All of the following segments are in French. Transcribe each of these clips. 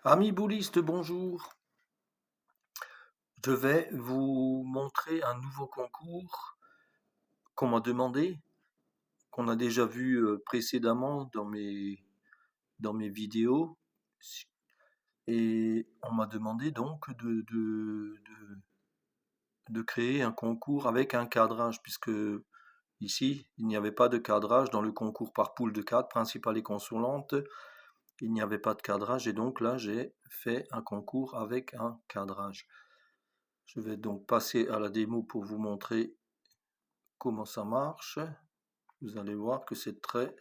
Amis boulistes, bonjour. Je vais vous montrer un nouveau concours qu'on m'a demandé, qu'on a déjà vu précédemment dans mes vidéos. Et on m'a demandé donc de créer un concours avec un cadrage, puisque ici, il n'y avait pas de cadrage dans le concours par poule de 4, principale et consolante. Il n'y avait pas de cadrage, et donc là, j'ai fait un concours avec un cadrage. Je vais donc passer à la démo pour vous montrer comment ça marche. Vous allez voir que c'est très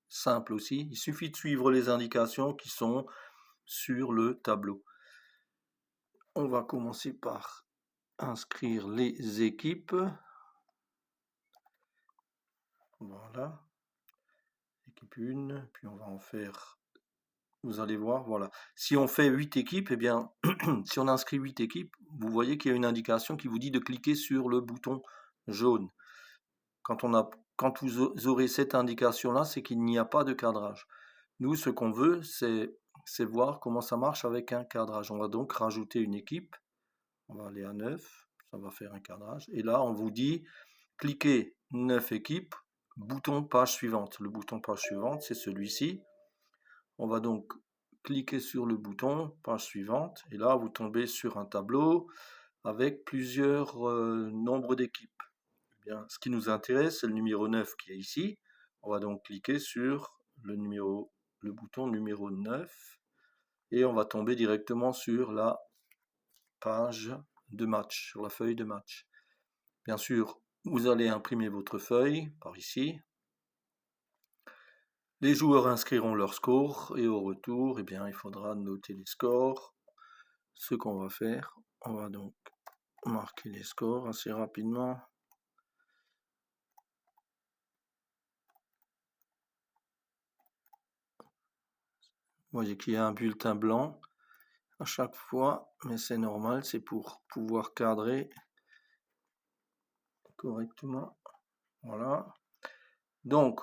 simple aussi. Il suffit de suivre les indications qui sont sur le tableau. On va commencer par inscrire les équipes. Voilà. Équipe 1, puis on va en faire... Vous allez voir, voilà. Si on fait 8 équipes, eh bien, si on inscrit 8 équipes, vous voyez qu'il y a une indication qui vous dit de cliquer sur le bouton jaune. Quand vous aurez cette indication-là, c'est qu'il n'y a pas de cadrage. Nous, ce qu'on veut, c'est voir comment ça marche avec un cadrage. On va donc rajouter une équipe. On va aller à 9, ça va faire un cadrage. Et là, on vous dit, cliquez 9 équipes, bouton page suivante. Le bouton page suivante, c'est celui-ci. On va donc cliquer sur le bouton page suivante. Et là, vous tombez sur un tableau avec plusieurs nombres d'équipes. Bien, ce qui nous intéresse, c'est le numéro 9 qui est ici. On va donc cliquer sur le bouton numéro 9 et on va tomber directement sur la page de match, sur la feuille de match. Bien sûr, vous allez imprimer votre feuille par ici. Les joueurs inscriront leur score et au retour, eh bien, il faudra noter les scores. Ce qu'on va faire, on va donc marquer les scores assez rapidement. Vous voyez qu'il y a un bulletin blanc à chaque fois, mais c'est normal, c'est pour pouvoir cadrer correctement. Voilà. Donc,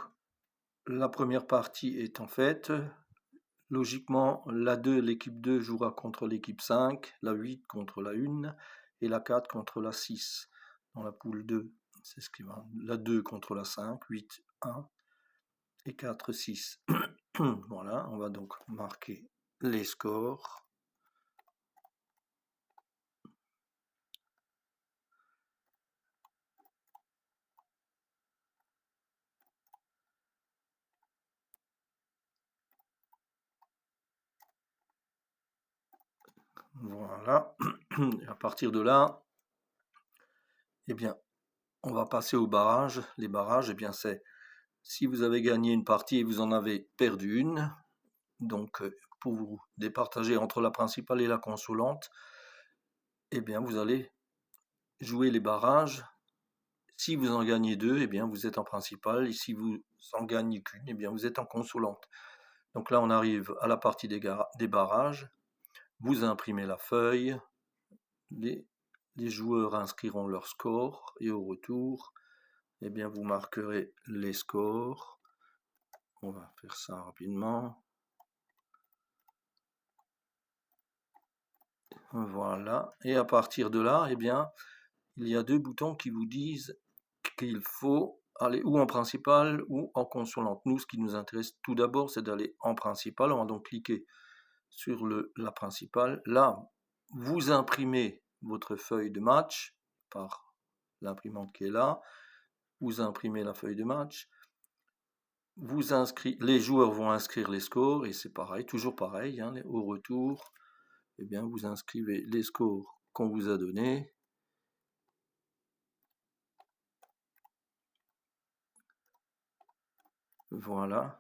la première partie est en fait, logiquement, l'équipe 2 jouera contre l'équipe 5, la 8 contre la 1 et la 4 contre la 6. Dans la poule 2, c'est ce qui va. La 2 contre la 5, 8, 1 et 4, 6. Voilà, on va donc marquer les scores. Voilà. Et à partir de là, eh bien, on va passer au barrage. Les barrages, eh bien, c'est si vous avez gagné une partie et vous en avez perdu une, donc pour vous départager entre la principale et la consolante, eh bien, vous allez jouer les barrages. Si vous en gagnez deux, eh bien, vous êtes en principale, et si vous en gagnez qu'une, eh bien, vous êtes en consolante. Donc là, on arrive à la partie des barrages. Vous imprimez la feuille, les joueurs inscriront leur score, et au retour, eh bien, vous marquerez les scores. On va faire ça rapidement. Voilà. Et à partir de là, eh bien, il y a deux boutons qui vous disent qu'il faut aller ou en principal ou en consolante. Nous, ce qui nous intéresse tout d'abord, c'est d'aller en principal. On va donc cliquer sur la principale. Là, vous imprimez votre feuille de match par l'imprimante qui est là. Vous imprimez la feuille de match. Les joueurs vont inscrire les scores et c'est pareil, toujours pareil. Hein, au retour, eh bien, vous inscrivez les scores qu'on vous a donnés. Voilà.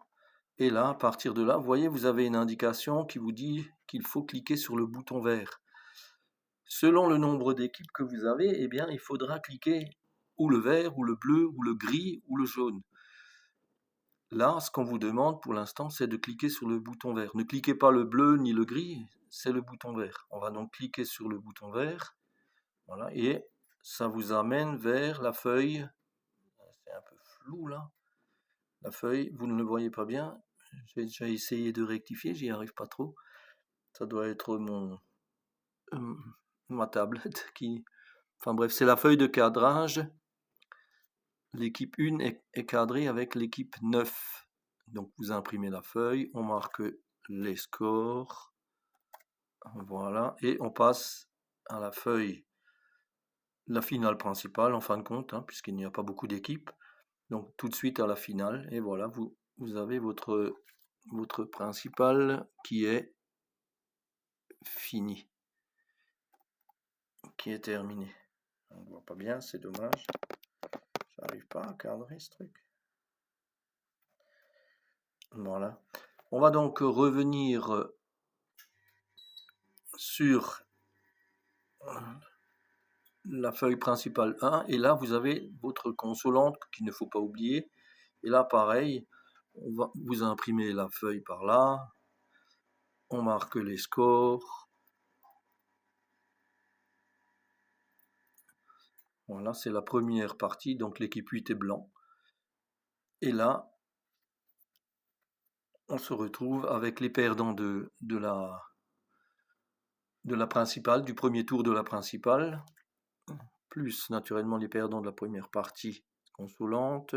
Et là, à partir de là, vous voyez, vous avez une indication qui vous dit qu'il faut cliquer sur le bouton vert. Selon le nombre d'équipes que vous avez, eh bien, il faudra cliquer ou le vert, ou le bleu, ou le gris, ou le jaune. Là, ce qu'on vous demande pour l'instant, c'est de cliquer sur le bouton vert. Ne cliquez pas le bleu ni le gris, c'est le bouton vert. On va donc cliquer sur le bouton vert. Voilà, et ça vous amène vers la feuille. C'est un peu flou là. La feuille, vous ne le voyez pas bien. J'ai déjà essayé de rectifier, j'y arrive pas trop. ça doit être ma tablette qui... Enfin bref, c'est la feuille de cadrage. L'équipe 1 est cadrée avec l'équipe 9. Donc vous imprimez la feuille, on marque les scores. Voilà, et on passe à la feuille, la finale principale en fin de compte, hein, puisqu'il n'y a pas beaucoup d'équipes. Donc tout de suite à la finale, et voilà, vous avez votre principal qui est fini, qui est terminé. On ne voit pas bien, c'est dommage. J'arrive pas à cadrer ce truc. Voilà. On va donc revenir sur la feuille principale 1, et là vous avez votre consolante qu'il ne faut pas oublier. Et là pareil, vous imprimez la feuille par là, on marque les scores. Voilà, c'est la première partie, donc l'équipe 8 est blanc. Et là, on se retrouve avec les perdants de la principale, du premier tour de la principale, plus naturellement les perdants de la première partie consolante.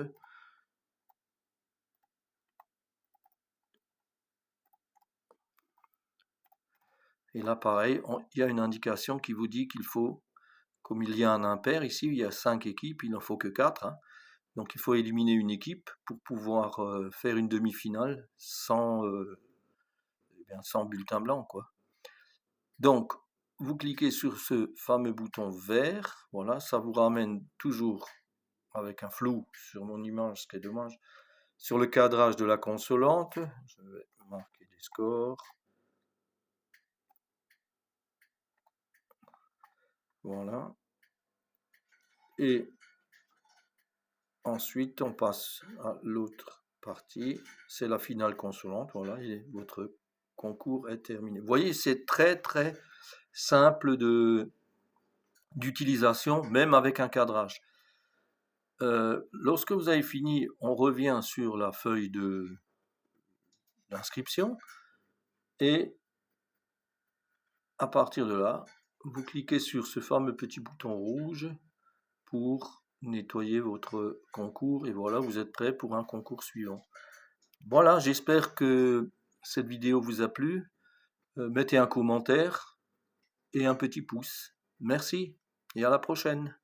Et là, pareil, il y a une indication qui vous dit qu'il faut, comme il y a un impair ici, il y a 5 équipes, il n'en faut que 4. Hein. Donc il faut éliminer une équipe pour pouvoir faire une demi-finale sans bulletin blanc, quoi. Donc, vous cliquez sur ce fameux bouton vert, voilà, ça vous ramène toujours avec un flou sur mon image, ce qui est dommage, sur le cadrage de la consolante. Je vais marquer les scores. Voilà. Et ensuite, on passe à l'autre partie, c'est la finale consolante. Voilà, et votre concours est terminé. Vous voyez, c'est très très simple d'utilisation, même avec un cadrage. Lorsque vous avez fini, on revient sur la feuille d'inscription et à partir de là, vous cliquez sur ce fameux petit bouton rouge pour nettoyer votre concours et voilà, vous êtes prêt pour un concours suivant. Voilà, j'espère que cette vidéo vous a plu. Mettez un commentaire et un petit pouce. Merci et à la prochaine.